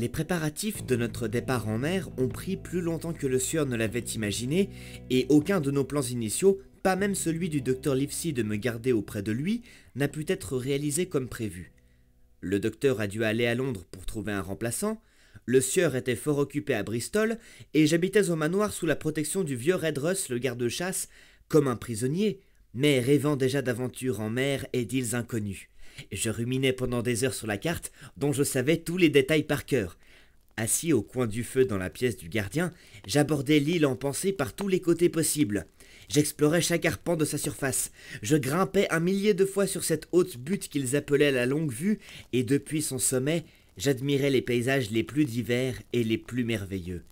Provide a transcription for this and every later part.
Les préparatifs de notre départ en mer ont pris plus longtemps que le sieur ne l'avait imaginé, et aucun de nos plans initiaux, pas même celui du docteur Livesey de me garder auprès de lui, n'a pu être réalisé comme prévu. Le docteur a dû aller à Londres pour trouver un remplaçant, le sieur était fort occupé à Bristol, et j'habitais au manoir sous la protection du vieux Redruth, le garde-chasse, comme un prisonnier, mais rêvant déjà d'aventures en mer et d'îles inconnues. Je ruminais pendant des heures sur la carte, dont je savais tous les détails par cœur. Assis au coin du feu dans la pièce du gardien, j'abordais l'île en pensée par tous les côtés possibles. J'explorais chaque arpent de sa surface. Je grimpais 1 millier de fois sur cette haute butte qu'ils appelaient la Longue Vue, et depuis son sommet, j'admirais les paysages les plus divers et les plus merveilleux.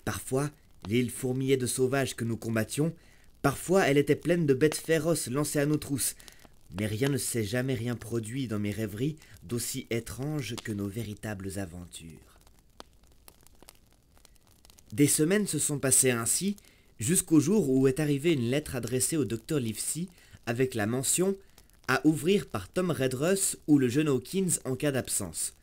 Parfois, l'île fourmillait de sauvages que nous combattions, parfois elle était pleine de bêtes féroces lancées à nos trousses, mais rien ne s'est jamais rien produit dans mes rêveries d'aussi étrange que nos véritables aventures. Des semaines se sont passées ainsi, jusqu'au jour où est arrivée une lettre adressée au docteur Livesey avec la mention « à ouvrir par Tom Redruth ou le jeune Hawkins en cas d'absence ».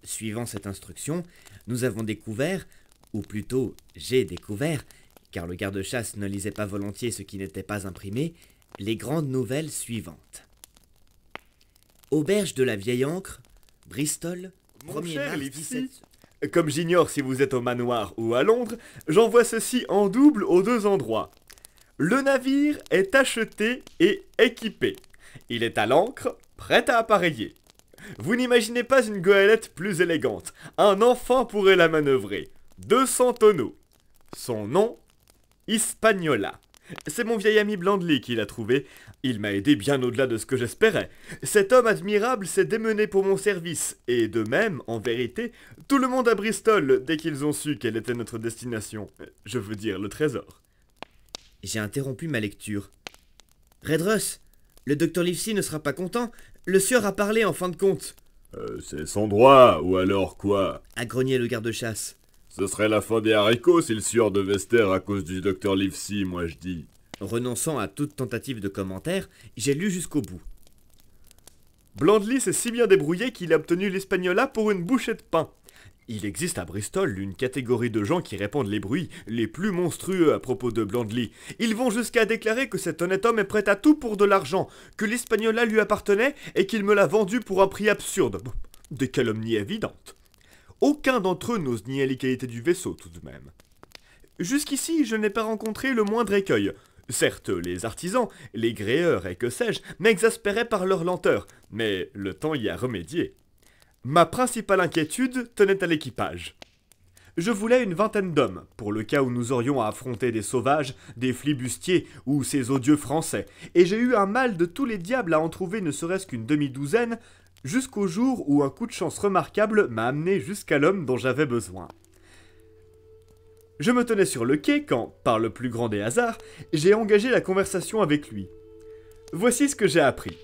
Suivant cette instruction, nous avons découvert, ou plutôt j'ai découvert, car le garde-chasse ne lisait pas volontiers ce qui n'était pas imprimé, les grandes nouvelles suivantes. Auberge de la Vieille Ancre, Bristol, Mon 1er cher mars Livesey, 17... comme j'ignore si vous êtes au manoir ou à Londres, j'envoie ceci en double aux 2 endroits. Le navire est acheté et équipé. Il est à l'ancre, prêt à appareiller. Vous n'imaginez pas une goélette plus élégante. Un enfant pourrait la manœuvrer. 200 tonneaux. Son nom, Hispaniola. C'est mon vieil ami Blandly qui l'a trouvé. Il m'a aidé bien au-delà de ce que j'espérais. Cet homme admirable s'est démené pour mon service, et de même, en vérité, tout le monde à Bristol, dès qu'ils ont su quelle était notre destination. Je veux dire, le trésor. J'ai interrompu ma lecture. Redruth, le docteur Livesey ne sera pas content. Le sieur a parlé en fin de compte. C'est son droit, ou alors quoi? A grogné le garde-chasse. Ce serait la fin des haricots si le sieur devait se taire à cause du docteur Livesey, moi je dis. Renonçant à toute tentative de commentaire, j'ai lu jusqu'au bout. Blandly s'est si bien débrouillé qu'il a obtenu l'Hispaniola pour une bouchée de pain. Il existe à Bristol une catégorie de gens qui répandent les bruits les plus monstrueux à propos de Blandly. Ils vont jusqu'à déclarer que cet honnête homme est prêt à tout pour de l'argent, que l'Hispaniola lui appartenait et qu'il me l'a vendu pour un prix absurde. Des calomnies évidentes. Aucun d'entre eux n'ose nier les qualités du vaisseau tout de même. Jusqu'ici, je n'ai pas rencontré le moindre écueil. Certes, les artisans, les gréeurs et que sais-je, m'exaspéraient par leur lenteur, mais le temps y a remédié. Ma principale inquiétude tenait à l'équipage. Je voulais une 20aine d'hommes, pour le cas où nous aurions à affronter des sauvages, des flibustiers ou ces odieux Français, et j'ai eu un mal de tous les diables à en trouver ne serait-ce qu'une demi-douzaine, jusqu'au jour où un coup de chance remarquable m'a amené jusqu'à l'homme dont j'avais besoin. Je me tenais sur le quai quand, par le plus grand des hasards, j'ai engagé la conversation avec lui. Voici ce que j'ai appris.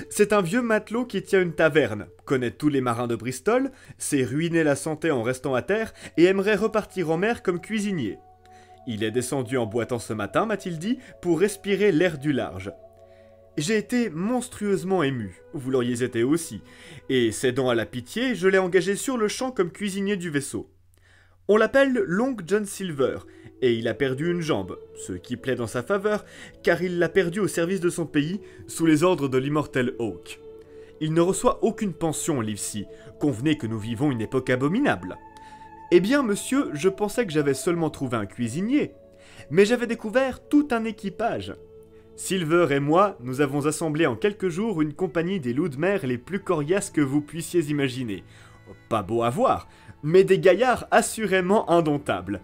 C'est un vieux matelot qui tient une taverne, connaît tous les marins de Bristol, s'est ruiné la santé en restant à terre et aimerait repartir en mer comme cuisinier. Il est descendu en boitant ce matin, m'a-t-il dit, pour respirer l'air du large. J'ai été monstrueusement ému, vous l'auriez été aussi, et cédant à la pitié, je l'ai engagé sur le champ comme cuisinier du vaisseau. On l'appelle Long John Silver, et il a perdu une jambe, ce qui plaît dans sa faveur, car il l'a perdue au service de son pays, sous les ordres de l'immortel Hawk. Il ne reçoit aucune pension, Livesey, convenez que nous vivons une époque abominable. Eh bien, monsieur, je pensais que j'avais seulement trouvé un cuisinier, mais j'avais découvert tout un équipage. Silver et moi, nous avons assemblé en quelques jours une compagnie des loups de mer les plus coriaces que vous puissiez imaginer. Pas beau à voir, mais des gaillards assurément indomptables.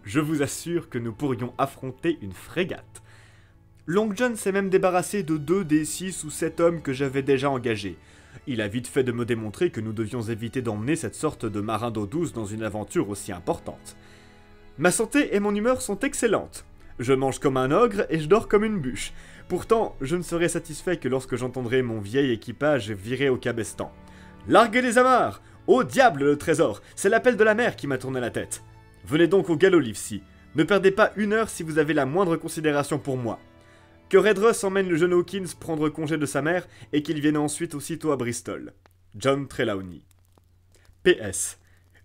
Je vous assure que nous pourrions affronter une frégate. Long John s'est même débarrassé de 2 des 6 ou 7 hommes que j'avais déjà engagés. Il a vite fait de me démontrer que nous devions éviter d'emmener cette sorte de marin d'eau douce dans une aventure aussi importante. Ma santé et mon humeur sont excellentes. Je mange comme un ogre et je dors comme une bûche. Pourtant, je ne serai satisfait que lorsque j'entendrai mon vieil équipage virer au cabestan. Larguez les amarres! Au diable le trésor! C'est l'appel de la mer qui m'a tourné la tête. Venez donc au galop, Livesey. Ne perdez pas une heure si vous avez la moindre considération pour moi. Que Redruth emmène le jeune Hawkins prendre congé de sa mère et qu'il vienne ensuite aussitôt à Bristol. John Trelawney. PS.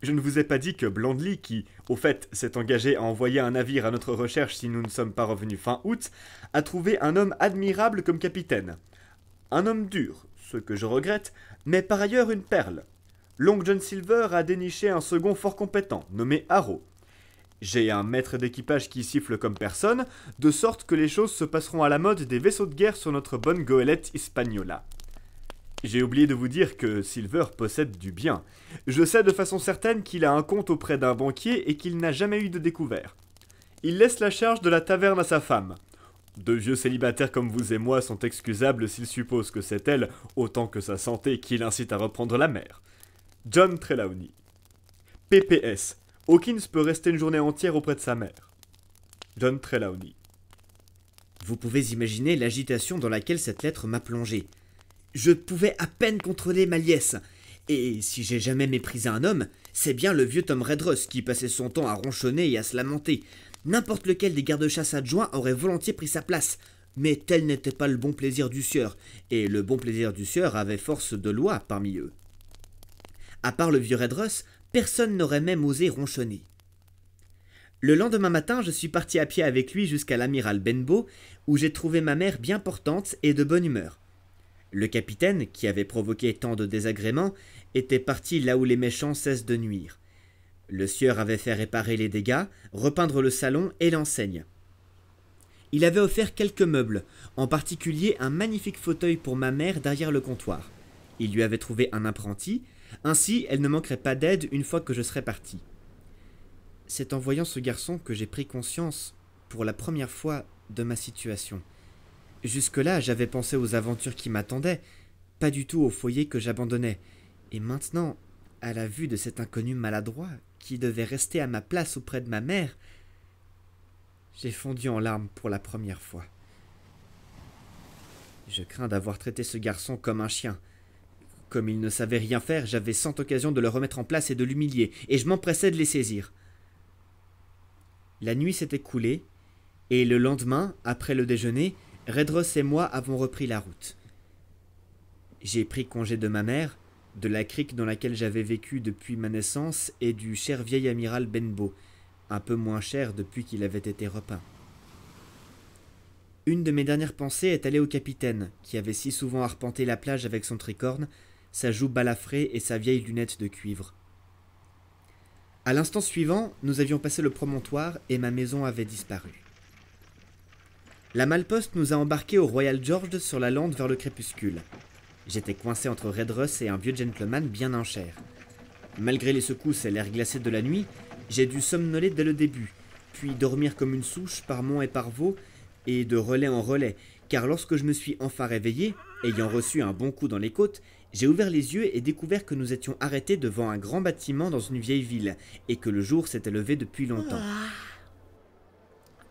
Je ne vous ai pas dit que Blandly, qui, au fait, s'est engagé à envoyer un navire à notre recherche si nous ne sommes pas revenus fin août, a trouvé un homme admirable comme capitaine. Un homme dur, ce que je regrette, mais par ailleurs une perle. Long John Silver a déniché un second fort compétent, nommé Harrow. J'ai un maître d'équipage qui siffle comme personne, de sorte que les choses se passeront à la mode des vaisseaux de guerre sur notre bonne goélette Hispaniola. J'ai oublié de vous dire que Silver possède du bien. Je sais de façon certaine qu'il a un compte auprès d'un banquier et qu'il n'a jamais eu de découvert. Il laisse la charge de la taverne à sa femme. De vieux célibataires comme vous et moi sont excusables s'ils supposent que c'est elle, autant que sa santé, qui l'incite à reprendre la mer. John Trelawney. PPS. Hawkins peut rester une journée entière auprès de sa mère. John Trelawney. Vous pouvez imaginer l'agitation dans laquelle cette lettre m'a plongé. Je pouvais à peine contrôler ma liesse. Et si j'ai jamais méprisé un homme, c'est bien le vieux Tom Redruth qui passait son temps à ronchonner et à se lamenter. N'importe lequel des gardes-chasse adjoints aurait volontiers pris sa place. Mais tel n'était pas le bon plaisir du sieur, et le bon plaisir du sieur avait force de loi parmi eux. À part le vieux Redruth, personne n'aurait même osé ronchonner. Le lendemain matin, je suis parti à pied avec lui jusqu'à l'amiral Benbow, où j'ai trouvé ma mère bien portante et de bonne humeur. Le capitaine, qui avait provoqué tant de désagréments, était parti là où les méchants cessent de nuire. Le sieur avait fait réparer les dégâts, repeindre le salon et l'enseigne. Il avait offert quelques meubles, en particulier un magnifique fauteuil pour ma mère derrière le comptoir. Il lui avait trouvé un apprenti, ainsi elle ne manquerait pas d'aide une fois que je serais parti. C'est en voyant ce garçon que j'ai pris conscience, pour la première fois, de ma situation. Jusque-là, j'avais pensé aux aventures qui m'attendaient, pas du tout au foyer que j'abandonnais. Et maintenant, à la vue de cet inconnu maladroit, qui devait rester à ma place auprès de ma mère, j'ai fondu en larmes pour la première fois. Je crains d'avoir traité ce garçon comme un chien. Comme il ne savait rien faire, j'avais 100 occasions de le remettre en place et de l'humilier, et je m'empressais de les saisir. La nuit s'est écoulée, et le lendemain, après le déjeuner, Redruth et moi avons repris la route. J'ai pris congé de ma mère, de la crique dans laquelle j'avais vécu depuis ma naissance et du cher vieil amiral Benbow, un peu moins cher depuis qu'il avait été repeint. Une de mes dernières pensées est allée au capitaine, qui avait si souvent arpenté la plage avec son tricorne, sa joue balafrée et sa vieille lunette de cuivre. À l'instant suivant, nous avions passé le promontoire et ma maison avait disparu. La malle-poste nous a embarqués au Royal George sur la lande vers le crépuscule. J'étais coincé entre Redruth et un vieux gentleman bien en chair. Malgré les secousses et l'air glacé de la nuit, j'ai dû somnoler dès le début, puis dormir comme une souche par monts et par vaux, et de relais en relais, car lorsque je me suis enfin réveillé, ayant reçu un bon coup dans les côtes, j'ai ouvert les yeux et découvert que nous étions arrêtés devant un grand bâtiment dans une vieille ville, et que le jour s'était levé depuis longtemps.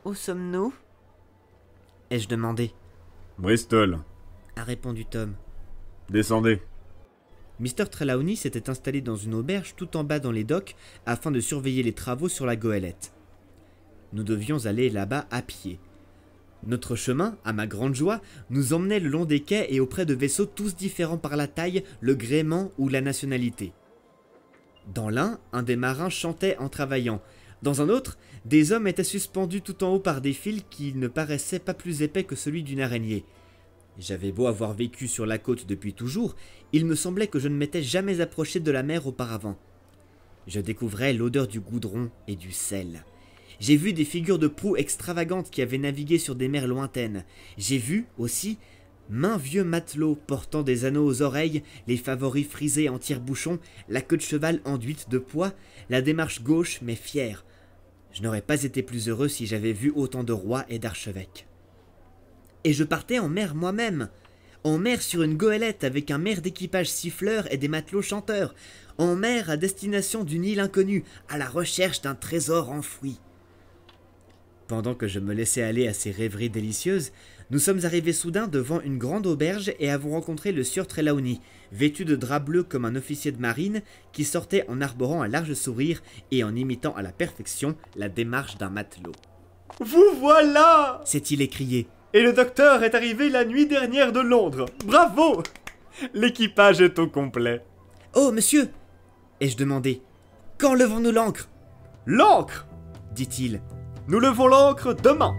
Où sommes-nous ? Ai-je demandé. Bristol. A répondu Tom. Descendez. Mr. Trelawney s'était installé dans une auberge tout en bas dans les docks afin de surveiller les travaux sur la goélette. Nous devions aller là-bas à pied. Notre chemin, à ma grande joie, nous emmenait le long des quais et auprès de vaisseaux tous différents par la taille, le gréement ou la nationalité. Dans l'un, un des marins chantait en travaillant. Dans un autre, des hommes étaient suspendus tout en haut par des fils qui ne paraissaient pas plus épais que celui d'une araignée. J'avais beau avoir vécu sur la côte depuis toujours, il me semblait que je ne m'étais jamais approché de la mer auparavant. Je découvrais l'odeur du goudron et du sel. J'ai vu des figures de proue extravagantes qui avaient navigué sur des mers lointaines. J'ai vu, aussi, maints vieux matelots portant des anneaux aux oreilles, les favoris frisés en tire-bouchon, la queue de cheval enduite de poids, la démarche gauche mais fière. Je n'aurais pas été plus heureux si j'avais vu autant de rois et d'archevêques. Et je partais en mer moi-même, en mer sur une goélette avec un maire d'équipage siffleur et des matelots chanteurs, en mer à destination d'une île inconnue, à la recherche d'un trésor enfoui. Pendant que je me laissais aller à ces rêveries délicieuses, nous sommes arrivés soudain devant une grande auberge et avons rencontré le sieur Trelawney, vêtu de drap bleu comme un officier de marine, qui sortait en arborant un large sourire et en imitant à la perfection la démarche d'un matelot. « Vous voilà » s'est-il écrié. « Et le docteur est arrivé la nuit dernière de Londres. Bravo ! L'équipage est au complet. »« Oh, monsieur !» ai-je demandé. Quand levons-nous l'ancre? L'ancre, dit-il. nous levons l'ancre demain.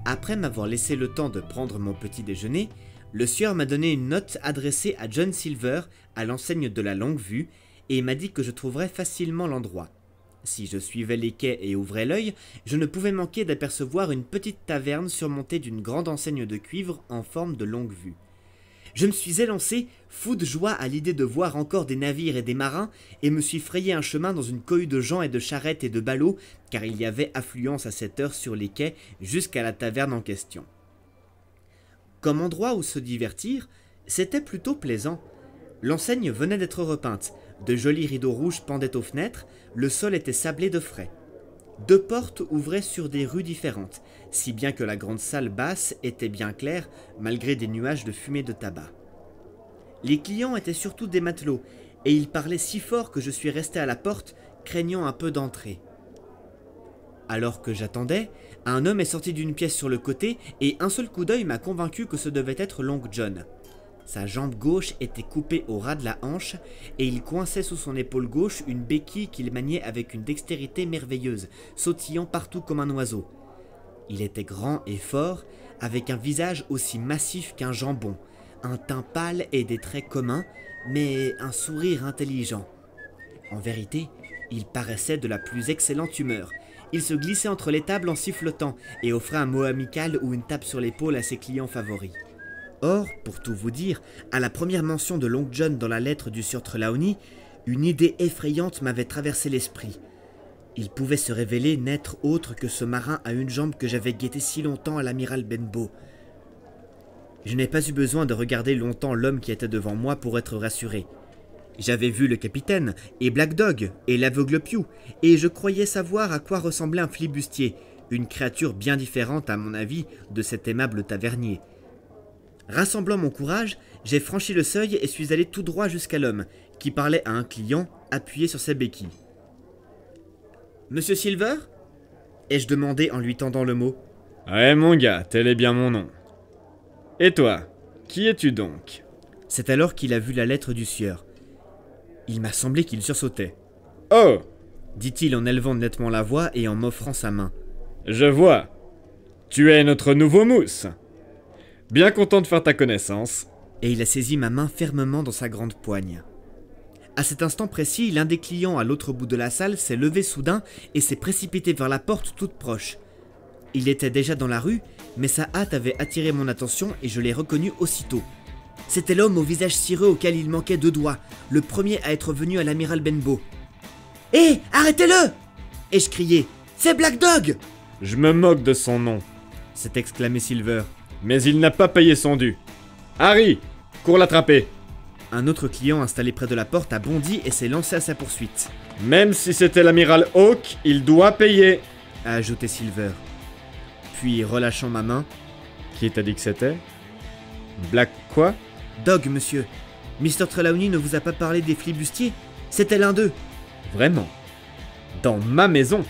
Après m'avoir laissé le temps de prendre mon petit déjeuner, le sieur m'a donné une note adressée à John Silver, à l'enseigne de la Longue-Vue, et m'a dit que je trouverais facilement l'endroit. Si je suivais les quais et ouvrais l'œil, je ne pouvais manquer d'apercevoir une petite taverne surmontée d'une grande enseigne de cuivre en forme de Longue-Vue. Je me suis élancé, fou de joie à l'idée de voir encore des navires et des marins, et me suis frayé un chemin dans une cohue de gens et de charrettes et de ballots, car il y avait affluence à cette heure sur les quais jusqu'à la taverne en question. Comme endroit où se divertir, c'était plutôt plaisant. L'enseigne venait d'être repeinte, de jolis rideaux rouges pendaient aux fenêtres, le sol était sablé de frais. 2 portes ouvraient sur des rues différentes, si bien que la grande salle basse était bien claire, malgré des nuages de fumée de tabac. Les clients étaient surtout des matelots, et ils parlaient si fort que je suis resté à la porte, craignant un peu d'entrer. Alors que j'attendais, un homme est sorti d'une pièce sur le côté, et un seul coup d'œil m'a convaincu que ce devait être Long John. Sa jambe gauche était coupée au ras de la hanche, et il coinçait sous son épaule gauche une béquille qu'il maniait avec une dextérité merveilleuse, sautillant partout comme un oiseau. Il était grand et fort, avec un visage aussi massif qu'un jambon, un teint pâle et des traits communs, mais un sourire intelligent. En vérité, il paraissait de la plus excellente humeur. Il se glissait entre les tables en sifflotant, et offrait un mot amical ou une tape sur l'épaule à ses clients favoris. Or, pour tout vous dire, à la première mention de Long John dans la lettre du sieur Trelawney, une idée effrayante m'avait traversé l'esprit. Il pouvait se révéler n'être autre que ce marin à une jambe que j'avais guetté si longtemps à l'amiral Benbow. Je n'ai pas eu besoin de regarder longtemps l'homme qui était devant moi pour être rassuré. J'avais vu le capitaine, et Black Dog, et l'aveugle Pew, et je croyais savoir à quoi ressemblait un flibustier, une créature bien différente à mon avis de cet aimable tavernier. Rassemblant mon courage, j'ai franchi le seuil et suis allé tout droit jusqu'à l'homme, qui parlait à un client appuyé sur sa béquille. « Monsieur Silver » ai-je demandé en lui tendant le mot. « Ouais mon gars, tel est bien mon nom. Et toi, qui es-tu donc ?» C'est alors qu'il a vu la lettre du sieur. Il m'a semblé qu'il sursautait. « Oh !» dit-il en élevant nettement la voix et en m'offrant sa main. « Je vois. Tu es notre nouveau mousse. Bien content de faire ta connaissance. » Et il a saisi ma main fermement dans sa grande poigne. À cet instant précis, l'un des clients à l'autre bout de la salle s'est levé soudain et s'est précipité vers la porte toute proche. Il était déjà dans la rue, mais sa hâte avait attiré mon attention et je l'ai reconnu aussitôt. C'était l'homme au visage cireux auquel il manquait 2 doigts, le premier à être venu à l'amiral Benbow. « Hé, arrêtez-le » ai-je crié. « C'est Black Dog !»« Je me moque de son nom, » s'est exclamé Silver. « Mais il n'a pas payé son dû. Harry, cours l'attraper !» Un autre client installé près de la porte a bondi et s'est lancé à sa poursuite. « Même si c'était l'amiral Hawke, il doit payer !» a ajouté Silver. Puis, relâchant ma main, « Qui t'a dit que c'était ? Black quoi ? » « Dog, monsieur. Mr. Trelawney ne vous a pas parlé des flibustiers ? C'était l'un d'eux. »« Vraiment ? Dans ma maison ?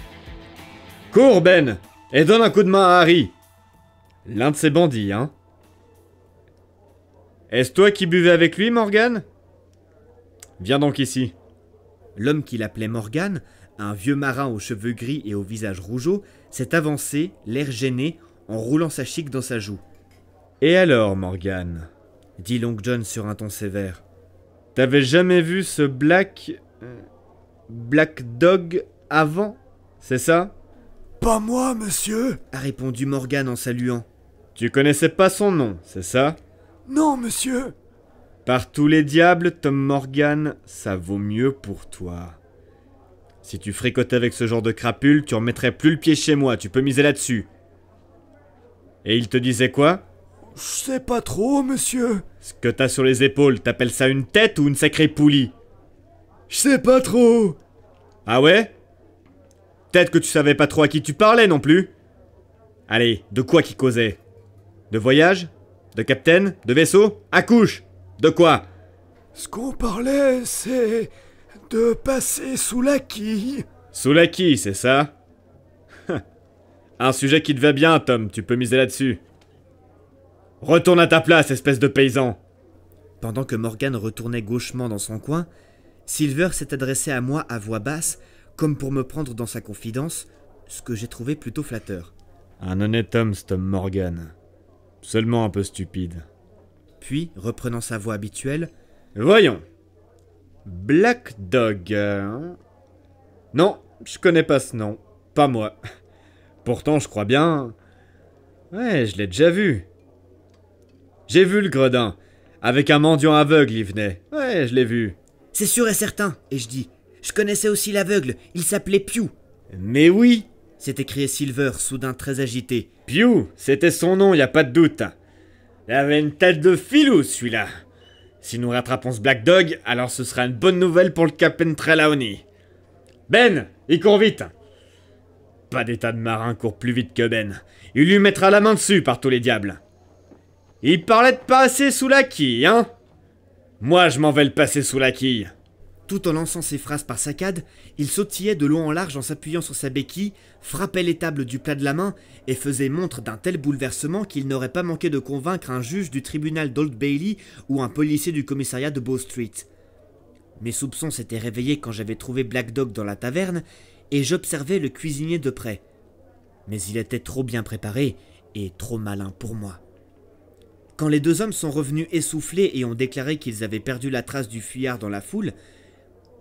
Cours, Ben, et donne un coup de main à Harry. L'un de ces bandits, hein ? Est-ce toi qui buvais avec lui, Morgan ? Viens donc ici. » L'homme qu'il appelait Morgan, un vieux marin aux cheveux gris et au visage rougeau, s'est avancé, l'air gêné, en roulant sa chique dans sa joue. « Et alors, Morgan ? » dit Long John sur un ton sévère. « T'avais jamais vu ce Black Dog avant, c'est ça ?»« Pas moi, monsieur !» a répondu Morgan en saluant. « Tu connaissais pas son nom, c'est ça ?»« Non, monsieur !»« Par tous les diables, Tom Morgan, ça vaut mieux pour toi. Si tu fricotais avec ce genre de crapule, tu remettrais plus le pied chez moi, tu peux miser là-dessus. » Et il te disait quoi ? Je sais pas trop, monsieur. Ce que t'as sur les épaules, t'appelles ça une tête ou une sacrée poulie ? Je sais pas trop. Ah ouais ? Peut-être que tu savais pas trop à qui tu parlais non plus. Allez, de quoi qu'il causait ? De voyage ? De capitaine? De vaisseau? Accouche! De quoi? Ce qu'on parlait, c'est de passer sous la quille. Sous la quille, c'est ça? Un sujet qui te va bien, Tom, tu peux miser là-dessus. Retourne à ta place, espèce de paysan! Pendant que Morgan retournait gauchement dans son coin, Silver s'est adressé à moi à voix basse, comme pour me prendre dans sa confidence, ce que j'ai trouvé plutôt flatteur. Un honnête homme, ce Tom Morgan. Seulement un peu stupide. Puis, reprenant sa voix habituelle, Voyons. Black Dog. Non, je connais pas ce nom. Pas moi. Pourtant, je crois bien. Ouais, je l'ai déjà vu. J'ai vu le gredin. Avec un mendiant aveugle, il venait. Ouais, je l'ai vu. c'est sûr et certain, et je dis, je connaissais aussi l'aveugle, il s'appelait Pew. Mais oui, S'est écrié Silver, soudain très agité. Pew, c'était son nom, y a pas de doute. Il avait une tête de filou, celui-là. Si nous rattrapons ce Black Dog, alors ce sera une bonne nouvelle pour le Captain Trelawney. Ben, il court vite. Pas d'état de marin court plus vite que Ben. Il lui mettra la main dessus par tous les diables. Il parlait de passer sous la quille, hein? Moi, je m'en vais le passer sous la quille. Tout en lançant ses phrases par saccades, il sautillait de long en large en s'appuyant sur sa béquille, frappait les tables du plat de la main et faisait montre d'un tel bouleversement qu'il n'aurait pas manqué de convaincre un juge du tribunal d'Old Bailey ou un policier du commissariat de Bow Street. Mes soupçons s'étaient réveillés quand j'avais trouvé Black Dog dans la taverne et j'observais le cuisinier de près. Mais il était trop bien préparé et trop malin pour moi. Quand les deux hommes sont revenus essoufflés et ont déclaré qu'ils avaient perdu la trace du fuyard dans la foule,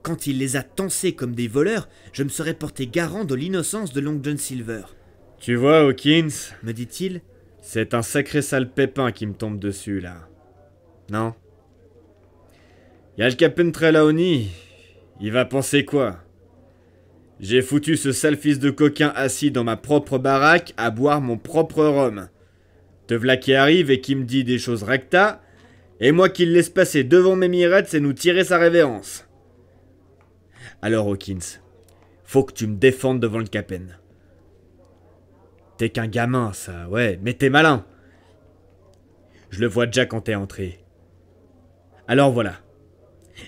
quand il les a tancés comme des voleurs, je me serais porté garant de l'innocence de Long John Silver. Tu vois, Hawkins, Me dit-il, c'est un sacré sale pépin qui me tombe dessus, là. Non? Y a le Captain Trelawney. Il va penser quoi? J'ai foutu ce sale fils de coquin assis dans ma propre baraque à boire mon propre rhum. Te v'là qui arrive et qui me dit des choses recta, et moi qui le laisse passer devant mes mirettes, c'est nous tirer sa révérence. Alors Hawkins, faut que tu me défendes devant le Captain. T'es qu'un gamin, ça, ouais, mais t'es malin. Je le vois déjà quand t'es entré. Alors voilà.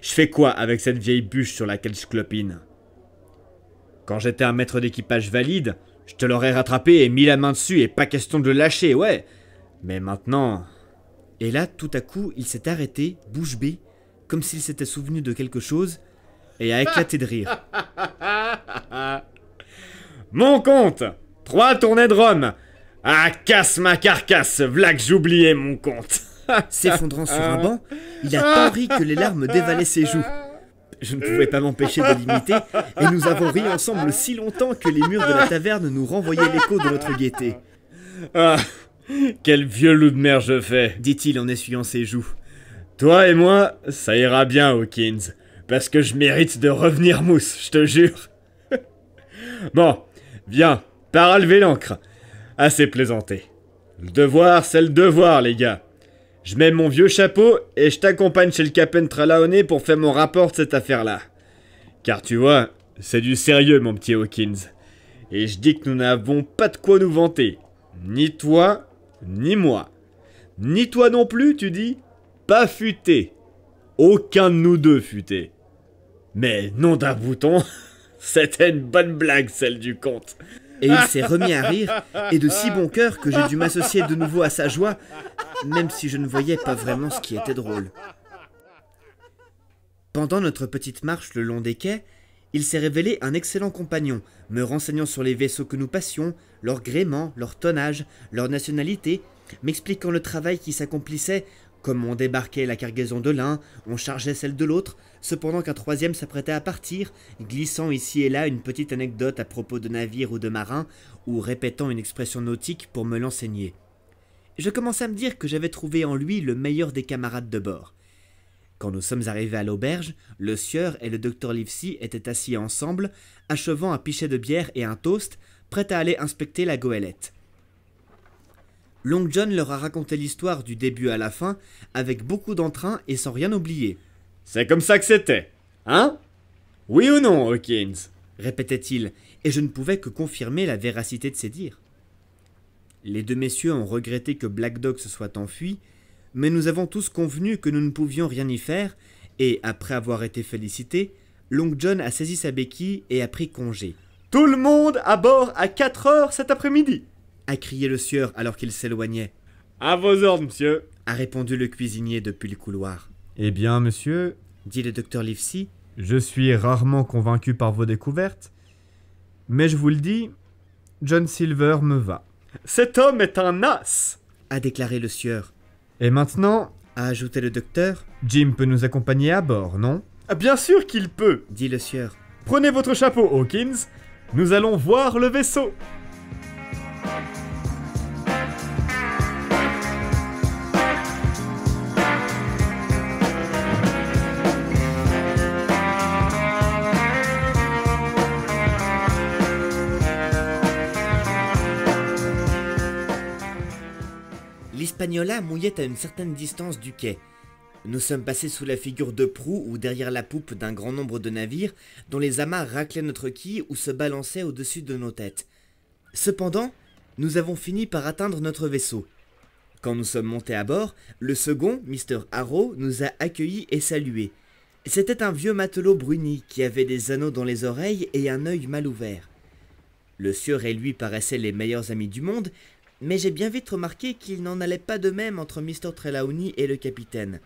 Je fais quoi avec cette vieille bûche sur laquelle je clopine? Quand j'étais un maître d'équipage valide, je te l'aurais rattrapé et mis la main dessus et pas question de le lâcher, ouais. Mais maintenant... Et là, tout à coup, il s'est arrêté, bouche bée, comme s'il s'était souvenu de quelque chose, et a éclaté de rire. Mon compte! 3 tournées de rhum! Ah, casse ma carcasse, v'là que j'oubliais mon compte! S'effondrant sur un banc, il a tant ri que les larmes dévalaient ses joues. Je ne pouvais pas m'empêcher de l'imiter, et nous avons ri ensemble si longtemps que les murs de la taverne nous renvoyaient l'écho de notre gaieté. Ah, quel vieux loup de mer je fais! Dit-il en essuyant ses joues. Toi et moi, ça ira bien, Hawkins. Parce que je mérite de revenir mousse, je te jure. Bon, viens, pars à lever l'ancre. Assez plaisanté. Le devoir, c'est le devoir, les gars. Je mets mon vieux chapeau et je t'accompagne chez le Captain Trelawney pour faire mon rapport de cette affaire-là. Car tu vois, c'est du sérieux, mon petit Hawkins. Et je dis que nous n'avons pas de quoi nous vanter. Ni toi, ni moi. Ni toi non plus, tu dis? Pas futé. Aucun de nous deux futé. Mais nom d'un bouton, c'était une bonne blague, celle du comte. Et il s'est remis à rire, et de si bon cœur que j'ai dû m'associer de nouveau à sa joie, même si je ne voyais pas vraiment ce qui était drôle. Pendant notre petite marche le long des quais, il s'est révélé un excellent compagnon, me renseignant sur les vaisseaux que nous passions, leur gréement, leur tonnage, leur nationalité, m'expliquant le travail qui s'accomplissait, comme on débarquait la cargaison de l'un, on chargeait celle de l'autre, cependant qu'un troisième s'apprêtait à partir, glissant ici et là une petite anecdote à propos de navires ou de marins, ou répétant une expression nautique pour me l'enseigner. Je commençais à me dire que j'avais trouvé en lui le meilleur des camarades de bord. Quand nous sommes arrivés à l'auberge, le sieur et le docteur Livesey étaient assis ensemble, achevant un pichet de bière et un toast, prêts à aller inspecter la goélette. Long John leur a raconté l'histoire du début à la fin, avec beaucoup d'entrain et sans rien oublier. « C'est comme ça que c'était, hein? Oui ou non, Hawkins ?» répétait-il, et je ne pouvais que confirmer la véracité de ses dires. Les deux messieurs ont regretté que Black Dog se soit enfui, Mais nous avons tous convenu que nous ne pouvions rien y faire, et après avoir été félicités, l'oncle John a saisi sa béquille et a pris congé. Tout le monde à bord à 4 heures cet après-midi, A crié le sieur alors qu'il s'éloignait. à vos ordres, monsieur. A répondu le cuisinier depuis le couloir. Eh bien, monsieur, Dit le docteur Livesey. je suis rarement convaincu par vos découvertes, mais je vous le dis, John Silver me va. Cet homme est un as. A déclaré le sieur. Et maintenant, A ajouté le docteur. Jim peut nous accompagner à bord, non? Bien sûr qu'il peut. Dit le sieur. Prenez votre chapeau, Hawkins. Nous allons voir le vaisseau. L'Hispaniola mouillait à une certaine distance du quai. Nous sommes passés sous la figure de proue ou derrière la poupe d'un grand nombre de navires dont les amarres raclaient notre quille ou se balançaient au-dessus de nos têtes. Cependant, nous avons fini par atteindre notre vaisseau. Quand nous sommes montés à bord, le second, Mr. Harrow, nous a accueillis et salués. C'était un vieux matelot bruni qui avait des anneaux dans les oreilles et un œil mal ouvert. Le sieur et lui paraissaient les meilleurs amis du monde, mais j'ai bien vite remarqué qu'il n'en allait pas de même entre Mr. Trelawney et le capitaine.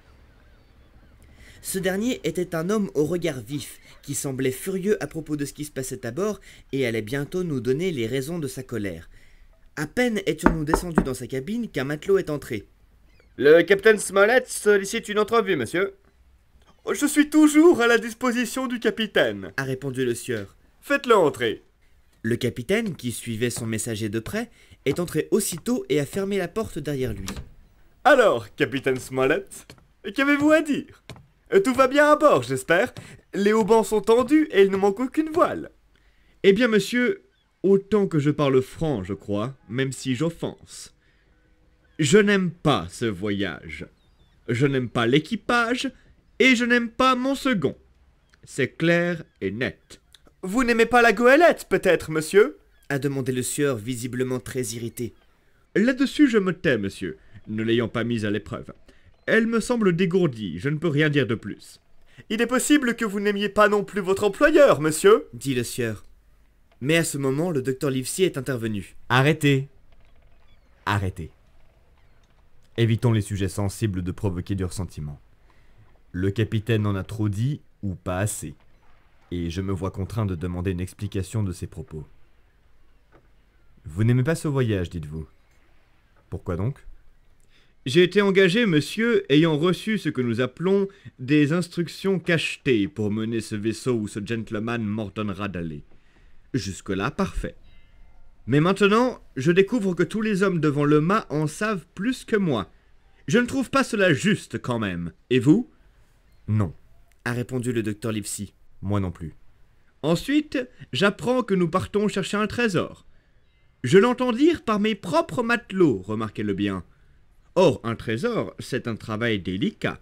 Ce dernier était un homme au regard vif, qui semblait furieux à propos de ce qui se passait à bord et allait bientôt nous donner les raisons de sa colère. À peine étions-nous descendus dans sa cabine qu'un matelot est entré. Le capitaine Smollett sollicite une entrevue, monsieur. Je suis toujours à la disposition du capitaine. A répondu le sieur. Faites-le entrer. Le capitaine, qui suivait son messager de près, est entré aussitôt et a fermé la porte derrière lui. Alors, capitaine Smollett, qu'avez-vous à dire? Tout va bien à bord, j'espère. Les haubans sont tendus et il ne manque aucune voile. Eh bien, monsieur, autant que je parle franc, je crois, même si j'offense. Je n'aime pas ce voyage. Je n'aime pas l'équipage et je n'aime pas mon second. C'est clair et net. Vous n'aimez pas la goélette, peut-être, monsieur? A demandé le sieur, visiblement très irrité. Là-dessus, je me tais, monsieur, ne l'ayant pas mise à l'épreuve. Elle me semble dégourdie, je ne peux rien dire de plus. Il est possible que vous n'aimiez pas non plus votre employeur, monsieur. Dit le sieur. Mais à ce moment, le docteur Livesey est intervenu. Arrêtez. Arrêtez. Évitons les sujets sensibles de provoquer du ressentiment. Le capitaine en a trop dit ou pas assez, et je me vois contraint de demander une explication de ses propos. Vous n'aimez pas ce voyage, dites-vous. Pourquoi donc? J'ai été engagé, monsieur, ayant reçu ce que nous appelons des instructions cachetées pour mener ce vaisseau où ce gentleman m'ordonnera d'aller. Jusque-là, parfait. Mais maintenant, je découvre que tous les hommes devant le mât en savent plus que moi. Je ne trouve pas cela juste quand même. Et vous? Non, A répondu le docteur Livesey. moi non plus. Ensuite, j'apprends que nous partons chercher un trésor. Je l'entends dire par mes propres matelots, remarquez-le bien. Or, un trésor, c'est un travail délicat.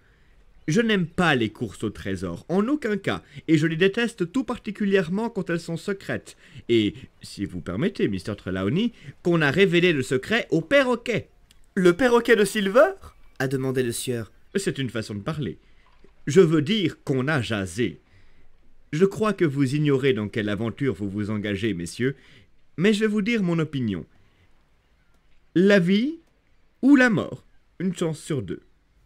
Je n'aime pas les courses au trésor, en aucun cas, et je les déteste tout particulièrement quand elles sont secrètes. Et, si vous permettez, Mr. Trelawney, qu'on a révélé le secret au perroquet. Le perroquet de Silver? A demandé le sieur. C'est une façon de parler. Je veux dire qu'on a jasé. Je crois que vous ignorez dans quelle aventure vous vous engagez, messieurs, mais je vais vous dire mon opinion. La vie ou la mort, une chance sur deux.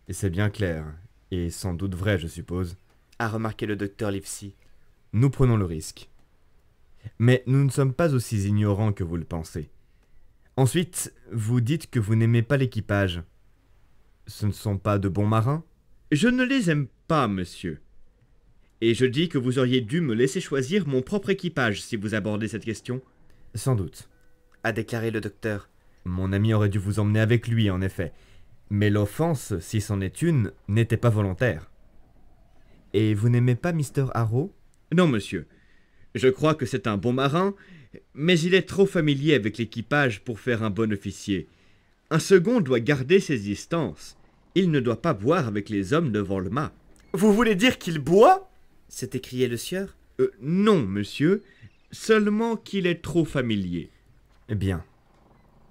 Et c'est bien clair, et sans doute vrai, je suppose. A remarqué le docteur Livesey. Nous prenons le risque. Mais nous ne sommes pas aussi ignorants que vous le pensez. Ensuite, vous dites que vous n'aimez pas l'équipage. Ce ne sont pas de bons marins? Je ne les aime pas, monsieur. Et je dis que vous auriez dû me laisser choisir mon propre équipage si vous abordez cette question. Sans doute. A déclaré le docteur. Mon ami aurait dû vous emmener avec lui, en effet. Mais l'offense, si c'en est une, n'était pas volontaire. Et vous n'aimez pas Mr. Harrow? Non, monsieur. Je crois que c'est un bon marin, mais il est trop familier avec l'équipage pour faire un bon officier. Un second doit garder ses distances. Il ne doit pas boire avec les hommes devant le mât. Vous voulez dire qu'il boit? S'est écrié le sieur. Non, monsieur. Seulement qu'il est trop familier. Eh bien.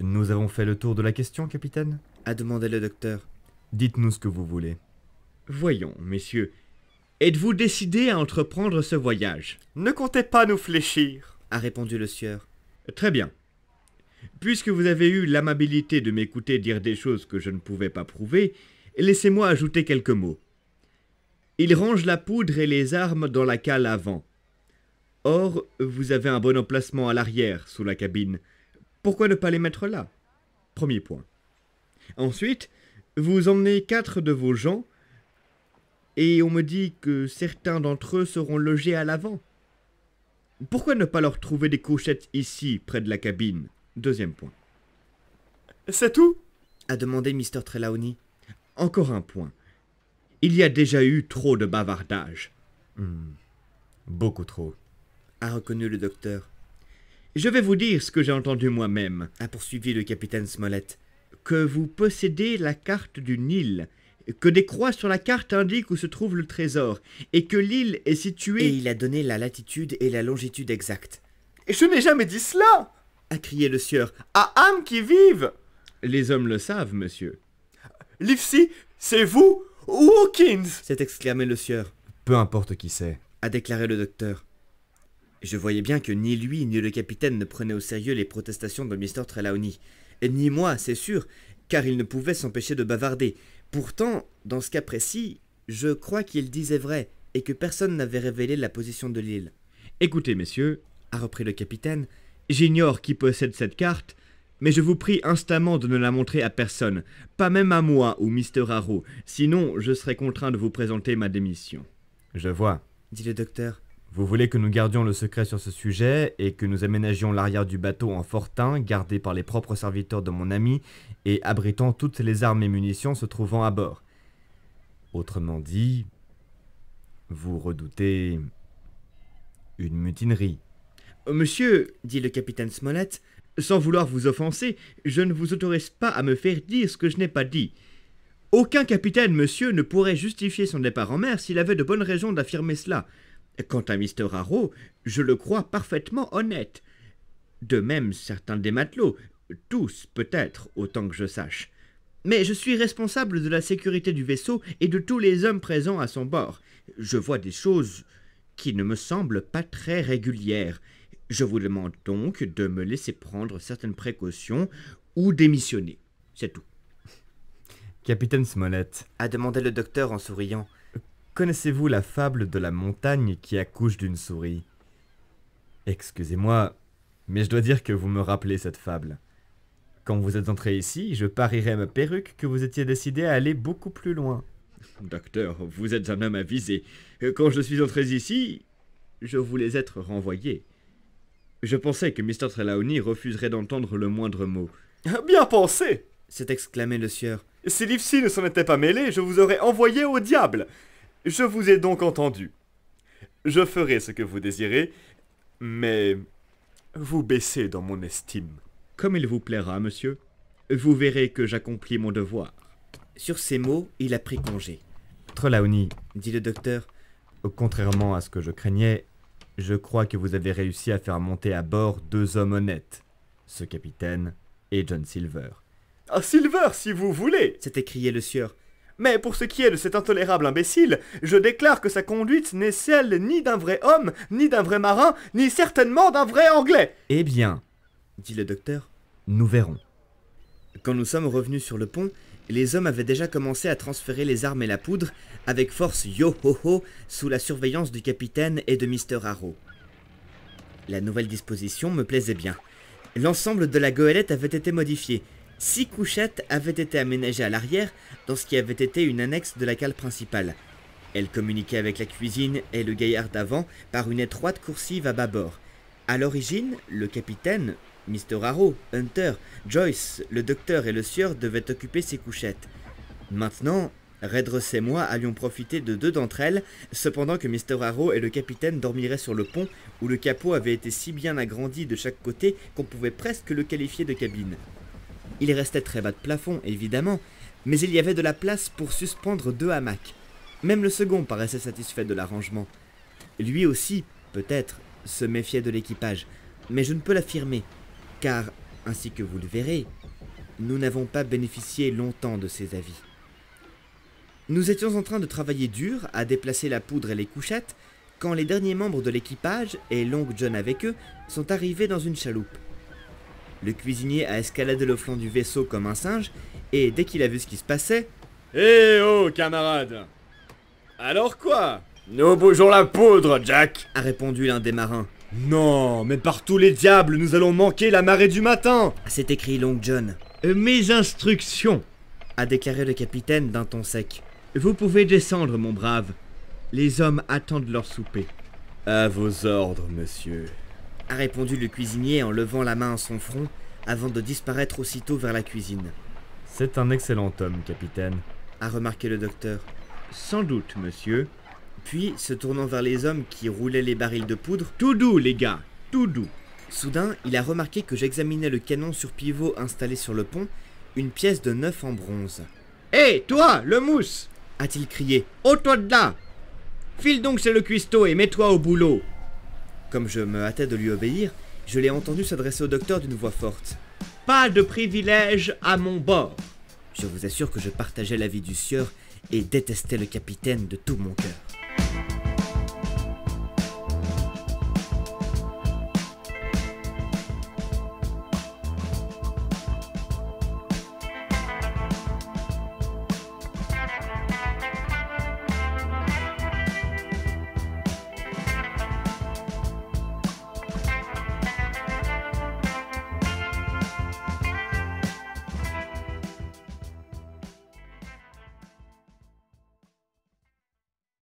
Nous avons fait le tour de la question, capitaine? A demandé le docteur. Dites-nous ce que vous voulez. Voyons, messieurs, êtes-vous décidés à entreprendre ce voyage? Ne comptez pas nous fléchir, a répondu le sieur. Très bien. Puisque vous avez eu l'amabilité de m'écouter dire des choses que je ne pouvais pas prouver, laissez-moi ajouter quelques mots. Il range la poudre et les armes dans la cale avant. Or, vous avez un bon emplacement à l'arrière, sous la cabine. Pourquoi ne pas les mettre là? Premier point. Ensuite, vous emmenez 4 de vos gens, et on me dit que certains d'entre eux seront logés à l'avant. Pourquoi ne pas leur trouver des couchettes ici, près de la cabine? Deuxième point. c'est tout? A demandé Mr. Trelawney. Encore un point. Il y a déjà eu trop de bavardage. Beaucoup trop. A reconnu le docteur. Je vais vous dire ce que j'ai entendu moi-même. A poursuivi le capitaine Smollett. Que vous possédez la carte du Nil, que des croix sur la carte indiquent où se trouve le trésor, et que l'île est Et située... il a donné la latitude et la longitude exactes. Et je n'ai jamais dit cela! A crié le sieur. À âme qui vive! Les hommes le savent, monsieur. Livesey, c'est vous ou Hawkins? S'est exclamé le sieur. Peu importe qui c'est. A déclaré le docteur. Je voyais bien que ni lui ni le capitaine ne prenaient au sérieux les protestations de Mr. Trelawney. Et ni moi, c'est sûr, car il ne pouvait s'empêcher de bavarder. Pourtant, dans ce cas précis, je crois qu'il disait vrai, et que personne n'avait révélé la position de l'île. Écoutez, messieurs, A repris le capitaine. j'ignore qui possède cette carte, mais je vous prie instamment de ne la montrer à personne, pas même à moi ou Mr. Harrow, sinon je serai contraint de vous présenter ma démission. Je vois. Dit le docteur. Vous voulez que nous gardions le secret sur ce sujet et que nous aménagions l'arrière du bateau en fortin, gardé par les propres serviteurs de mon ami et abritant toutes les armes et munitions se trouvant à bord. Autrement dit, vous redoutez une mutinerie. Monsieur, Dit le capitaine Smollett. sans vouloir vous offenser, je ne vous autorise pas à me faire dire ce que je n'ai pas dit. Aucun capitaine, monsieur, ne pourrait justifier son départ en mer s'il avait de bonnes raisons d'affirmer cela. Quant à Mr. Harrow, je le crois parfaitement honnête. De même certains des matelots, tous peut-être, autant que je sache. Mais je suis responsable de la sécurité du vaisseau et de tous les hommes présents à son bord. Je vois des choses qui ne me semblent pas très régulières. Je vous demande donc de me laisser prendre certaines précautions ou démissionner. C'est tout. Capitaine Smollett, A demandé le docteur en souriant. connaissez-vous la fable de la montagne qui accouche d'une souris? Excusez-moi, mais je dois dire que vous me rappelez cette fable. Quand vous êtes entré ici, je parierais ma perruque que vous étiez décidé à aller beaucoup plus loin. Docteur, vous êtes un homme avisé. Quand je suis entré ici, je voulais être renvoyé. Je pensais que Mr. Trelawney refuserait d'entendre le moindre mot. Bien pensé! S'est exclamé le sieur. Si Livesey ne s'en était pas mêlé, je vous aurais envoyé au diable. Je vous ai donc entendu. Je ferai ce que vous désirez, mais vous baissez dans mon estime. Comme il vous plaira, monsieur. Vous verrez que j'accomplis mon devoir. Sur ces mots, il a pris congé. Trelawney, Dit le docteur. contrairement à ce que je craignais, je crois que vous avez réussi à faire monter à bord 2 hommes honnêtes, ce capitaine et John Silver. Ah, Silver, si vous voulez! S'est écrié le sieur. Mais pour ce qui est de cet intolérable imbécile, je déclare que sa conduite n'est celle ni d'un vrai homme, ni d'un vrai marin, ni certainement d'un vrai anglais! Eh bien, Dit le docteur. nous verrons. Quand nous sommes revenus sur le pont, les hommes avaient déjà commencé à transférer les armes et la poudre avec force yo-ho-ho sous la surveillance du capitaine et de Mr. Harrow. La nouvelle disposition me plaisait bien. L'ensemble de la goélette avait été modifié. 6 couchettes avaient été aménagées à l'arrière dans ce qui avait été une annexe de la cale principale. Elle communiquait avec la cuisine et le gaillard d'avant par une étroite coursive à bâbord. À l'origine, le capitaine, Mr. Harrow, Hunter, Joyce, le docteur et le sieur devaient occuper ces couchettes. Maintenant, Redruth et moi allions profiter de 2 d'entre elles, cependant que Mr. Harrow et le capitaine dormiraient sur le pont où le capot avait été si bien agrandi de chaque côté qu'on pouvait presque le qualifier de cabine. Il restait très bas de plafond, évidemment, mais il y avait de la place pour suspendre 2 hamacs. Même le second paraissait satisfait de l'arrangement. Lui aussi, peut-être, se méfiait de l'équipage, mais je ne peux l'affirmer, car, ainsi que vous le verrez, nous n'avons pas bénéficié longtemps de ses avis. Nous étions en train de travailler dur à déplacer la poudre et les couchettes quand les derniers membres de l'équipage, et Long John avec eux, sont arrivés dans une chaloupe. Le cuisinier a escaladé le flanc du vaisseau comme un singe, et dès qu'il a vu ce qui se passait, « Eh oh, camarade! Alors quoi? Nous bougeons la poudre, Jack. a répondu l'un des marins. Non, mais par tous les diables, nous allons manquer la marée du matin! » s'est écrit Long John, Mes instructions. a déclaré le capitaine d'un ton sec. Vous pouvez descendre, mon brave. Les hommes attendent leur souper. À vos ordres, monsieur. A répondu le cuisinier en levant la main à son front avant de disparaître aussitôt vers la cuisine. C'est un excellent homme, capitaine. A remarqué le docteur. Sans doute, monsieur. Puis, se tournant vers les hommes qui roulaient les barils de poudre, Tout doux, les gars, tout doux. soudain, il a remarqué que j'examinais le canon sur pivot installé sur le pont, une pièce de 9 en bronze. Hé, toi, le mousse, A-t-il crié. ôte-toi de là. File donc chez le cuistot et mets-toi au boulot. Comme je me hâtais de lui obéir, je l'ai entendu s'adresser au docteur d'une voix forte. Pas de privilège à mon bord. Je vous assure que je partageais l'avis du sieur et détestais le capitaine de tout mon cœur.